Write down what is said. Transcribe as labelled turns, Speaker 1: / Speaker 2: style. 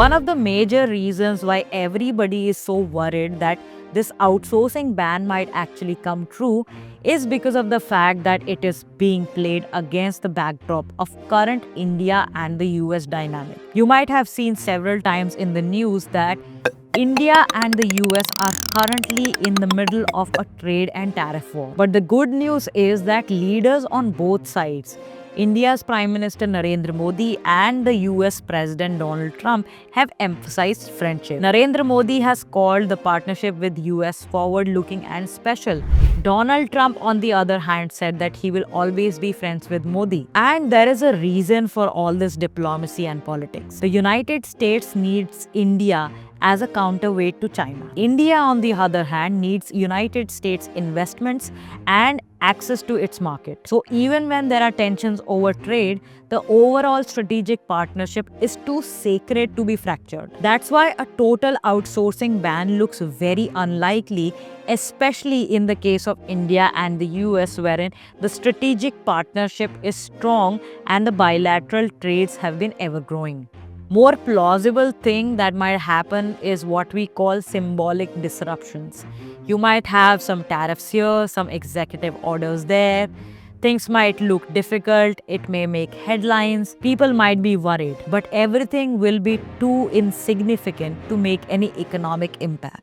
Speaker 1: One of the major reasons why everybody is so worried that this outsourcing ban might actually come true is because of the fact that it is being played against the backdrop of current India and the US dynamic. You might have seen several times in the news that India and the US are currently in the middle of a trade and tariff war. But the good news is that leaders on both sides, India's Prime Minister Narendra Modi and the US President Donald Trump, have emphasized friendship. Narendra Modi has called the partnership with US forward-looking and special. Donald Trump, on the other hand, said that he will always be friends with Modi. And there is a reason for all this diplomacy and politics. The United States needs India as a counterweight to China. India, on the other hand, needs United States investments and access to its market. So even when there are tensions over trade, the overall strategic partnership is too sacred to be fractured. That's why a total outsourcing ban looks very unlikely, especially in the case of India and the US, wherein the strategic partnership is strong and the bilateral trades have been ever growing. More plausible thing that might happen is what we call symbolic disruptions. You might have some tariffs here, some executive orders there. Things might look difficult, it may make headlines, people might be worried, but everything will be too insignificant to make any economic impact.